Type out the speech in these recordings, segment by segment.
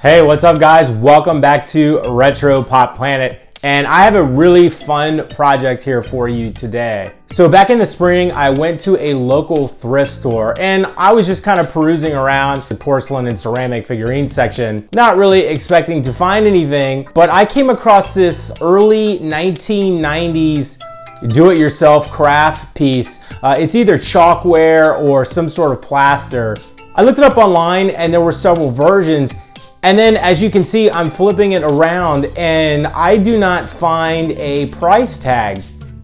Hey, what's up guys? Welcome back to Retro Pop Planet. And I have a really fun project here for you today. So back in the spring, I went to a local thrift store and I was just kind of perusing around the porcelain and ceramic figurine section, not really expecting to find anything, but I came across this early 1990s do-it-yourself craft piece. It's either chalkware or some sort of plaster. I looked it up online and there were several versions. And then as you can see, I'm flipping it around and I do not find a price tag.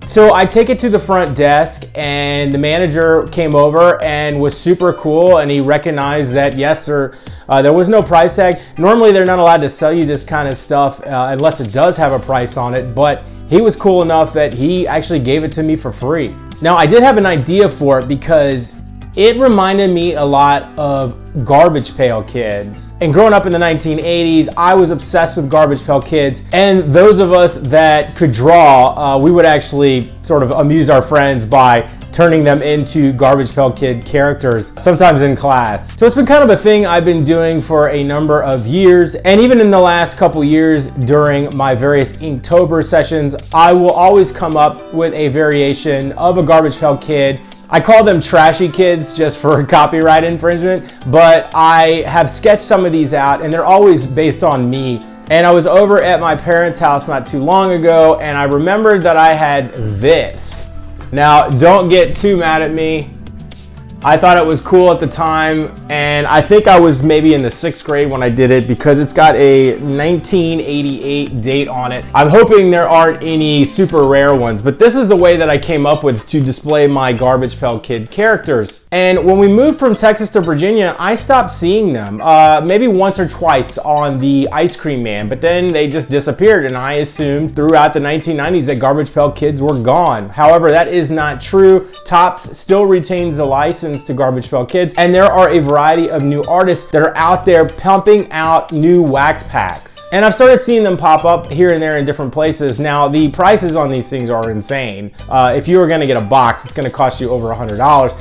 So I take it to the front desk and the manager came over and was super cool and he recognized that yes, sir, there was no price tag. Normally they're not allowed to sell you this kind of stuff unless it does have a price on it, but he was cool enough that he actually gave it to me for free. Now I did have an idea for it because it reminded me a lot of Garbage Pail Kids. And growing up in the 1980s, I was obsessed with Garbage Pail Kids. And those of us that could draw, we would actually sort of amuse our friends by turning them into Garbage Pail Kid characters, sometimes in class. So it's been kind of a thing I've been doing for a number of years. And even in the last couple years during my various Inktober sessions, I will always come up with a variation of a Garbage Pail Kid. I call them trashy kids just for copyright infringement, but I have sketched some of these out and they're always based on me. And I was over at my parents' house not too long ago and I remembered that I had this. Now, don't get too mad at me. I thought it was cool at the time and I think I was maybe in the 6th grade when I did it because it's got a 1988 date on it. I'm hoping there aren't any super rare ones, but this is the way that I came up with to display my Garbage Pail Kid characters. And when we moved from Texas to Virginia, I stopped seeing them, maybe once or twice on the Ice Cream Man, but then they just disappeared and I assumed throughout the 1990s that Garbage Pail Kids were gone. However, that is not true. Topps still retains the license to Garbage Pail Kids, and there are a variety of new artists that are out there pumping out new wax packs. And I've started seeing them pop up here and there in different places. Now, the prices on these things are insane. If you were gonna get a box, it's gonna cost you over $100.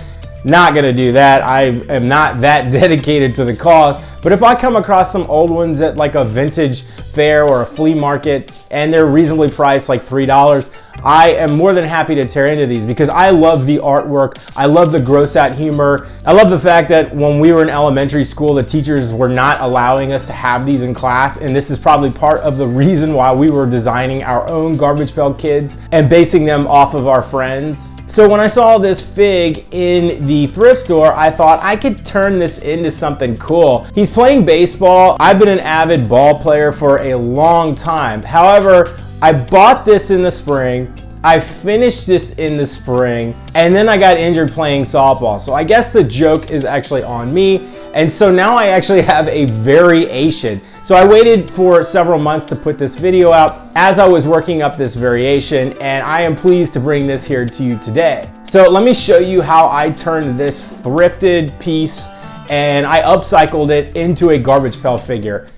Not gonna do that. I am not that dedicated to the cause. But if I come across some old ones at like a vintage fair or a flea market and they're reasonably priced, like $3, I am more than happy to tear into these because I love the artwork. I love the gross out humor. I love the fact that when we were in elementary school, the teachers were not allowing us to have these in class. And this is probably part of the reason why we were designing our own Garbage Pail Kids and basing them off of our friends. So when I saw this fig in the thrift store, I thought I could turn this into something cool. He's playing baseball. I've been an avid ball player for a long time. However, I bought this in the spring, I finished this in the spring, and then I got injured playing softball. So I guess the joke is actually on me. And so now I actually have a variation. So I waited for several months to put this video out as I was working up this variation, and I am pleased to bring this here to you today. So let me show you how I turned this thrifted piece and I upcycled it into a Garbage Pail figure.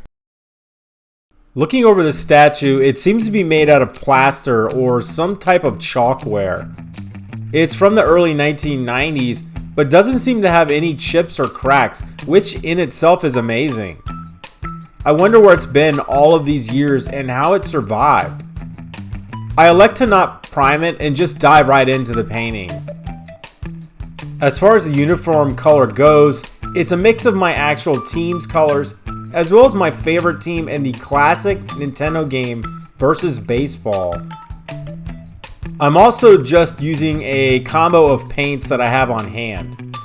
Looking over the statue, it seems to be made out of plaster or some type of chalkware. It's from the early 1990s, but doesn't seem to have any chips or cracks, which in itself is amazing. I wonder where it's been all of these years and how it survived. I elect to not prime it and just dive right into the painting. As far as the uniform color goes, it's a mix of my actual team's colors as well as my favorite team in the classic Nintendo game versus baseball. I'm also just using a combo of paints that I have on hand.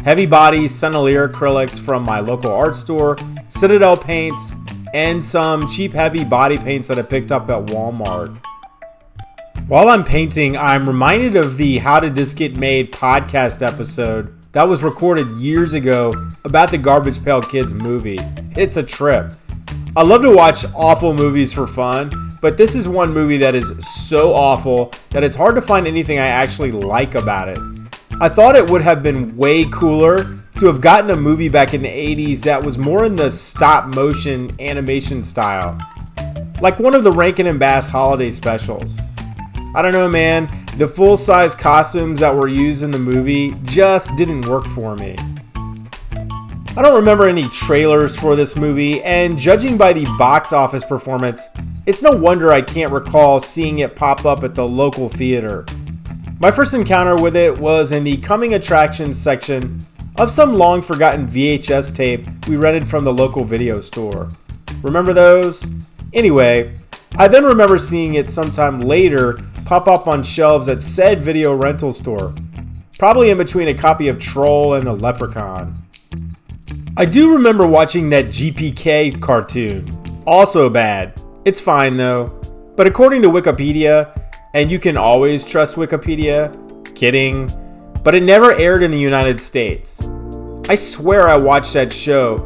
Heavy body Sennelier acrylics from my local art store, Citadel paints, and some cheap heavy body paints that I picked up at Walmart. While I'm painting, I'm reminded of the How Did This Get Made podcast episode that was recorded years ago about the Garbage Pail Kids movie. It's a trip. I love to watch awful movies for fun, but this is one movie that is so awful that it's hard to find anything I actually like about it. I thought it would have been way cooler to have gotten a movie back in the 80s that was more in the stop motion animation style, like one of the Rankin and Bass holiday specials. I don't know, man. The full-size costumes that were used in the movie just didn't work for me. I don't remember any trailers for this movie, and judging by the box office performance, it's no wonder I can't recall seeing it pop up at the local theater. My first encounter with it was in the coming attractions section of some long forgotten VHS tape we rented from the local video store. Remember those? Anyway, I then remember seeing it sometime later pop up on shelves at said video rental store, probably in between a copy of Troll and the Leprechaun. I do remember watching that GPK cartoon. Also bad. It's fine though. But according to Wikipedia, and you can always trust Wikipedia, kidding, but it never aired in the United States. I swear I watched that show,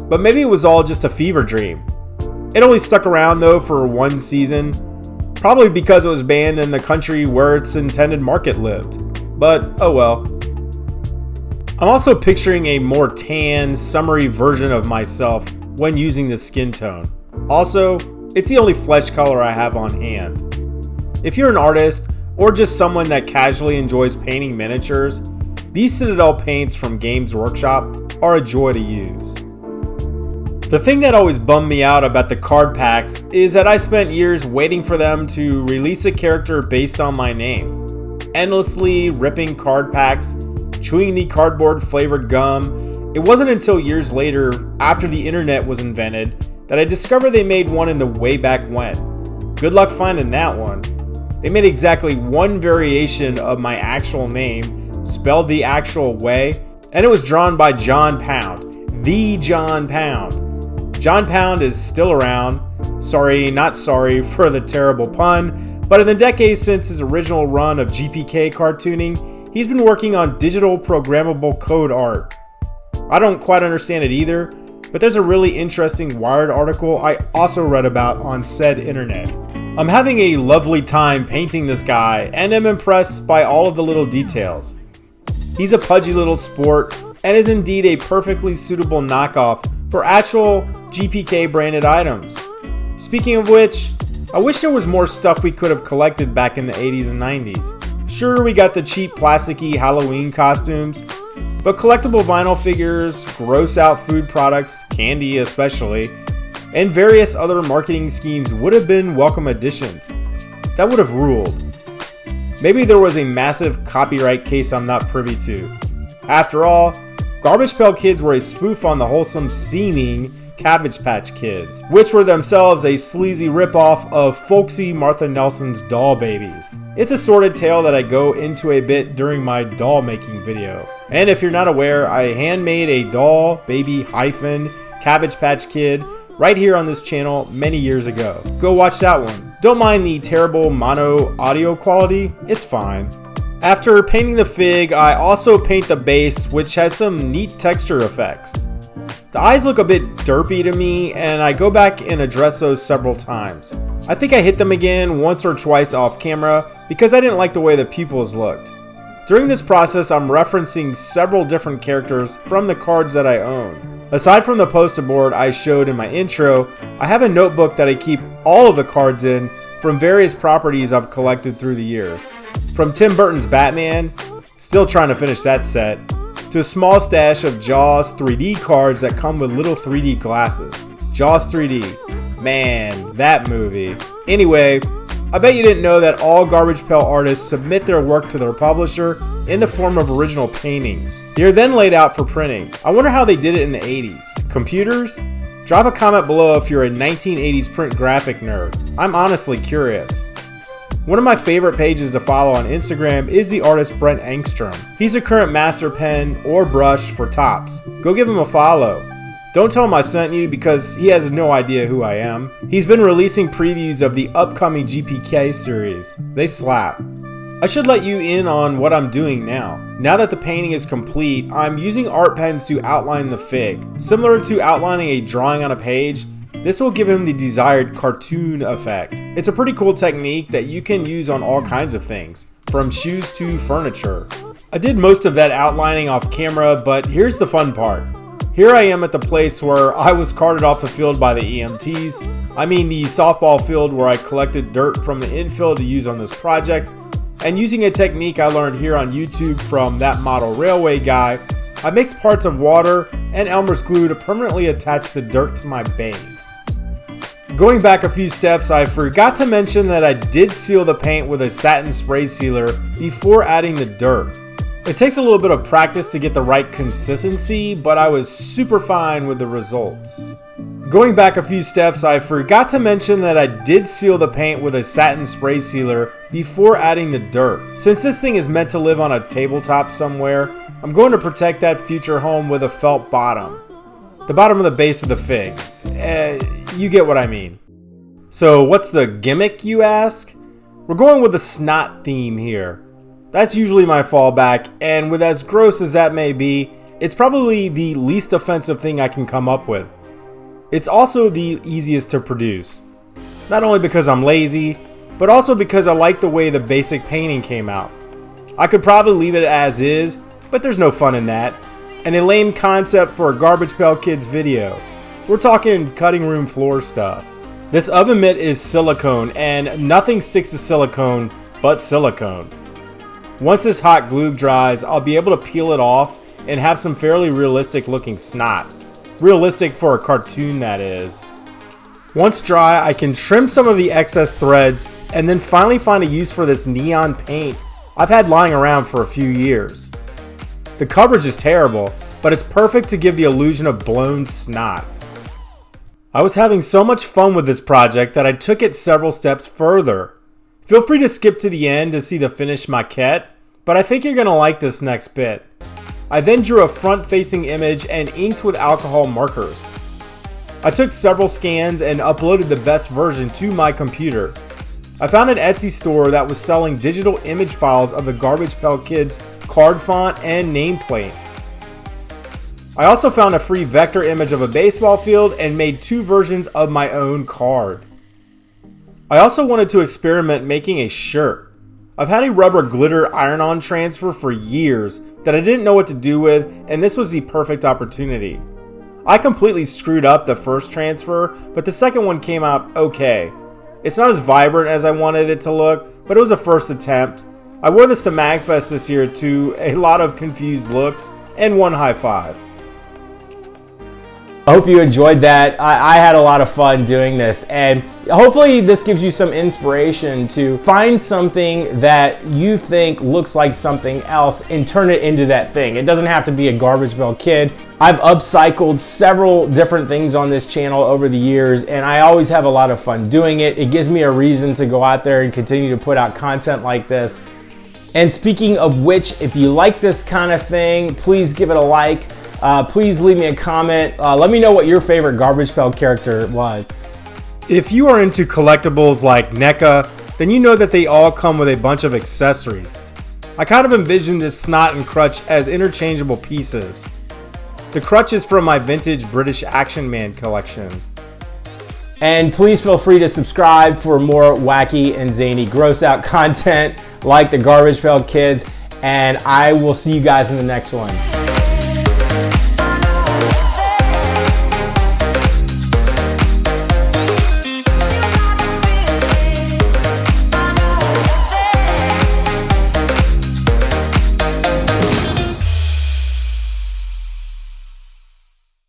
but maybe it was all just a fever dream. It only stuck around though for one season, probably because it was banned in the country where its intended market lived. But oh well. I'm also picturing a more tan, summery version of myself when using this skin tone. Also, it's the only flesh color I have on hand. If you're an artist, or just someone that casually enjoys painting miniatures, these Citadel paints from Games Workshop are a joy to use. The thing that always bummed me out about the card packs is that I spent years waiting for them to release a character based on my name. Endlessly ripping card packs, chewing the cardboard flavored gum. It wasn't until years later, after the internet was invented, that I discovered they made one in the way back when. Good luck finding that one. They made exactly one variation of my actual name, spelled the actual way, and it was drawn by John Pound. The John Pound. John Pound is still around. Sorry, not sorry for the terrible pun, but in the decades since his original run of GPK cartooning, he's been working on digital programmable code art. I don't quite understand it either, but there's a really interesting Wired article I also read about on said internet. I'm having a lovely time painting this guy and am impressed by all of the little details. He's a pudgy little sport and is indeed a perfectly suitable knockoff for actual GPK branded items. Speaking of which, I wish there was more stuff we could have collected back in the 80s and 90s. Sure, we got the cheap plasticky Halloween costumes, but collectible vinyl figures, gross out food products, candy especially, and various other marketing schemes would have been welcome additions. That would have ruled. Maybe there was a massive copyright case I'm not privy to. After all, Garbage Pail Kids were a spoof on the wholesome seeming Cabbage Patch Kids, which were themselves a sleazy ripoff of folksy Martha Nelson's Doll Babies. It's a sordid tale that I go into a bit during my doll making video. And if you're not aware, I handmade a doll baby hyphen Cabbage Patch Kid right here on this channel many years ago. Go watch that one. Don't mind the terrible mono audio quality, it's fine. After painting the fig, I also paint the base, which has some neat texture effects. The eyes look a bit derpy to me, and I go back and address those several times. I think I hit them again once or twice off camera because I didn't like the way the pupils looked. During this process, I'm referencing several different characters from the cards that I own. Aside from the poster board I showed in my intro, I have a notebook that I keep all of the cards in from various properties I've collected through the years. From Tim Burton's Batman, still trying to finish that set, to a small stash of Jaws 3D cards that come with little 3D glasses. Jaws 3D. Man, that movie. Anyway, I bet you didn't know that all Garbage Pail artists submit their work to their publisher in the form of original paintings. They are then laid out for printing. I wonder how they did it in the 80s. Computers? Drop a comment below if you're a 1980s print graphic nerd. I'm honestly curious. One of my favorite pages to follow on Instagram is the artist Brent Engstrom. He's a current master pen or brush for tops. Go give him a follow. Don't tell him I sent you because he has no idea who I am. He's been releasing previews of the upcoming GPK series. They slap. I should let you in on what I'm doing now. Now that the painting is complete, I'm using art pens to outline the fig. Similar to outlining a drawing on a page, this will give him the desired cartoon effect. It's a pretty cool technique that you can use on all kinds of things, from shoes to furniture. I did most of that outlining off camera, but here's the fun part. Here I am at the place where I was carted off the field by the EMTs. I mean the softball field where I collected dirt from the infield to use on this project, and using a technique I learned here on YouTube from That Model Railway Guy, I mixed parts of water and Elmer's glue to permanently attach the dirt to my base. Going back a few steps, I forgot to mention that I did seal the paint with a satin spray sealer before adding the dirt. It takes a little bit of practice to get the right consistency, but I was super fine with the results. Going back a few steps, I forgot to mention that I did seal the paint with a satin spray sealer before adding the dirt. Since this thing is meant to live on a tabletop somewhere, I'm going to protect that future home with a felt bottom. The bottom of the base of the fig. You get what I mean. So what's the gimmick, you ask? We're going with the snot theme here. That's usually my fallback, and with as gross as that may be, it's probably the least offensive thing I can come up with. It's also the easiest to produce. Not only because I'm lazy, but also because I like the way the basic painting came out. I could probably leave it as is, but there's no fun in that. And a lame concept for a Garbage Pail Kids video. We're talking cutting room floor stuff. This oven mitt is silicone, and nothing sticks to silicone but silicone. Once this hot glue dries, I'll be able to peel it off and have some fairly realistic looking snot. Realistic for a cartoon, that is. Once dry, I can trim some of the excess threads and then finally find a use for this neon paint I've had lying around for a few years. The coverage is terrible, but it's perfect to give the illusion of blown snot. I was having so much fun with this project that I took it several steps further. Feel free to skip to the end to see the finished maquette, but I think you're going to like this next bit. I then drew a front-facing image and inked with alcohol markers. I took several scans and uploaded the best version to my computer. I found an Etsy store that was selling digital image files of the Garbage Pail Kids card font and nameplate. I also found a free vector image of a baseball field and made 2 versions of my own card. I also wanted to experiment making a shirt. I've had a rubber glitter iron-on transfer for years that I didn't know what to do with, and this was the perfect opportunity. I completely screwed up the first transfer, but the second one came out okay. It's not as vibrant as I wanted it to look, but it was a first attempt. I wore this to MagFest this year to a lot of confused looks and one high five. I hope you enjoyed that. I had a lot of fun doing this, and hopefully this gives you some inspiration to find something that you think looks like something else and turn it into that thing. It doesn't have to be a Garbage Pail Kid. I've upcycled several different things on this channel over the years, and I always have a lot of fun doing it. It gives me a reason to go out there and continue to put out content like this. And speaking of which, if you like this kind of thing, please give it a like. Please leave me a comment. Let me know what your favorite Garbage Pail character was. If you are into collectibles like NECA, then you know that they all come with a bunch of accessories. I kind of envisioned this snot and crutch as interchangeable pieces. The crutch is from my vintage British Action Man collection. And please feel free to subscribe for more wacky and zany gross out content like the Garbage Pail Kids, and I will see you guys in the next one.